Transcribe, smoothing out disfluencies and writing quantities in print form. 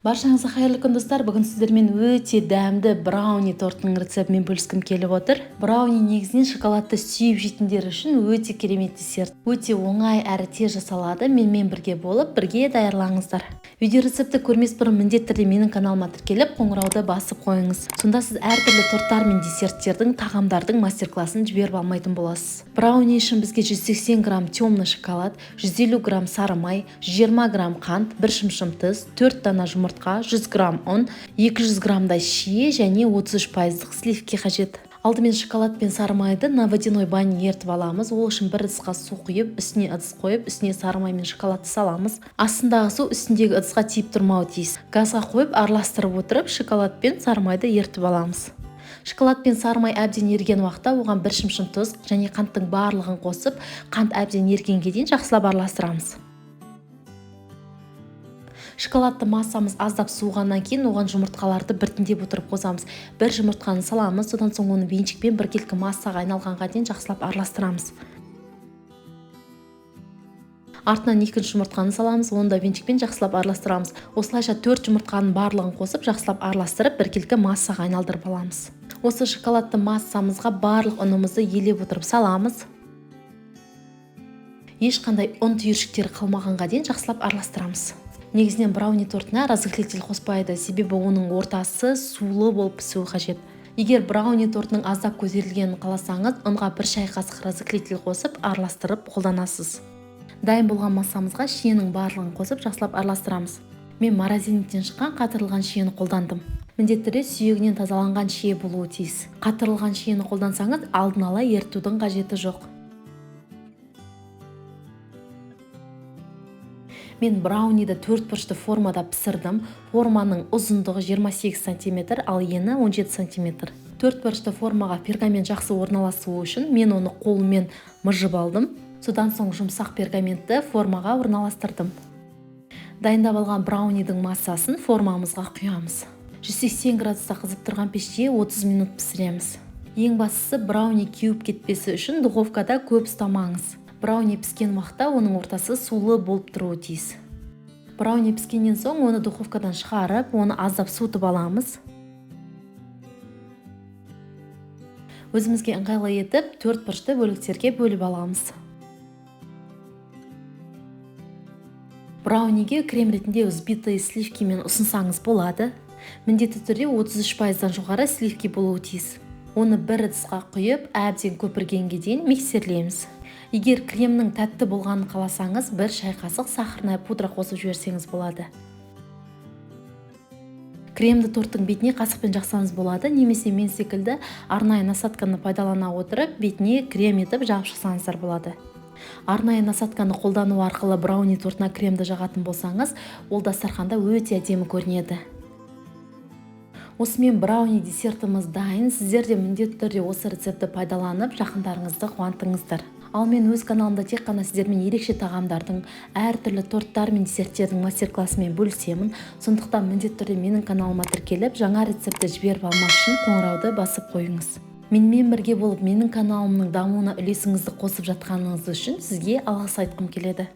Баршаңызға қайырлы күн достар. Бүгін сіздермен өте дәмді брауни тортының рецептімен бөліскім келіп отыр. Брауни негізінен шоколадты сүйіп жейтіндер үшін өте керемет десерт. Өте оңай әрі тез жасалады. Менімен бірге болып, бірге даярлаңыздар. Видео рецепті көрмес бұрын міндетті түрде менің каналыма тіркеліп, қоңырауды басып қойыңыз. Сонда сіз әртүрлі торттар мен десерттердің, тағамдардың мастер-классын жіберіп алмайтын боласыз. Брауни үшін бізге 180 грамм темный шоколад, 150 грамм сары май, 120 грамм қант, 1 шымшым тұз, 4 дана жұмыртқа, 100 грамм ұн, 200 граммдай шие және 33% сливки қажет. Алдымен шоколад пен сары майды на водяной бане ертіп аламыз. Ол үшін бір ыдысқа су құйып, үстіне ыдыс қойып, үстіне сары май мен шоколадты саламыз. Астындағы су үстіндегі ыдысқа тиіп тұрмауы тиіс. Газға қойып, араластырып отырып, шоколад пен сары майды ертіп аламыз. Шоколад пен сары май әбден ерген уақытта оған 1 шымшым тұз және қанттың барлығын қосып, қант әбден ергенге дейін жақсылап араластырамыз. Шоколадты массамыз аздап суығаннан кейін оған жұмыртқаларды біртіндеп отырып қосамыз. Бір жұмыртқаны саламыз, содан соң оны венчикпен біркелкі массаға айналғанға дейін жақсылап араластырамыз. Артынан екінші жұмыртқаны саламыз, оны да венчикпен жақсылап араластырамыз. Осылайша 4 жұмыртқаның барлығын қосып, жақсылап араластырып, біркелкі массаға айналдырып аламыз. Осы шоколадты массамызға барлық ұнымызды елеп отырып саламыз. Ешқандай ұн түйіршіктері қалмағанға дейін жақсылап араластырамыз. Негізінен брауни тортына разрыхлитель қоспайды, себебі оның ортасы сулы болып пісуі қажет. Егер брауни тортының аздап көтерілгенін қаласаңыз, ұнға 1 шай қасық разрыхлитель қосып, араластырып қолданасыз. Дайын болған массамызға шиенің барлығын қосып, жақсылап араластырамыз. Мен морозильниктен шыққан қатырылған шиені қолдандым. Міндетті түрде сүйегінен тазаланған шие болуы тиіс. Қатырылған шиені қолдансаңыз, алдын ала ерітудің қажеті жоқ. Мен брауниді 4 бұрышты формада пісірдім. Форманың ұзындығы 28 см, ал ені 17 см. 4 бұрышты формаға пергамент жақсы орналасуы үшін мен оны қолыммен мыжып алдым. Содан соң жұмсақ пергаментті формаға орналастырдым. Дайындап алған браунидің массасын формамызға құямыз. 180 градуста қызып тұрған пеште 30 минут пісіреміз. Ең бастысы брауни кеуіп кетпесі үшін духовкада көп ұстамаңыз. Брауни піскен уақытта оның ортасы сулы болып тұруы тиіс. Брауни піскеннен соң оны духовкадан шығарып, оны аздап суытып аламыз. Өзімізге ыңғайлы етіп, 4 бұрышты бөліктерге бөліп аламыз. Брауниге крем ретінде взбитые сливки мен ұсынсаңыз болады. Міндетті түрде 33%-дан жоғары сливки болуы тиіс. Оны бір ыдысқа құйып, әбден көпіргенге дейін миксерлейміз. Егер кремнің тәтті болғанын қаласаңыз, 1 шай қасық сахарная пудра қосып жіберсеңіз болады. Кремді торттың бетіне қасықпен жақсаңыз болады, немесе мен секілді арнайы насадканы пайдалана отырып, бетіне крем етіп жағып шықсаңыздар болады. Арнайы насадканы қолдану арқылы брауни тортына кремді жағатын болсаңыз, ол дастарханда өте әдемі көрінеді. Осымен брауни десертіміз дайын. Сіздер де міндетті түрде осы рецепті пайдаланып, жақындарыңызды қуантыңыздар. Ал мен өз каналымда тек қана сіздермен ерекше тағамдардың, әртүрлі торттар мен десерттердің мастер-классымен бөлісемін. Сондықтан міндетті түрде менің каналыма тіркеліп, жаңа рецепті жіберіп алмас үшін қоңырауды басып қойыңыз. Менімен бірге болып, менің каналымның дамуына үлесіңізді қосып жатқаныңыз үшін сізге алғыс айтқым келеді.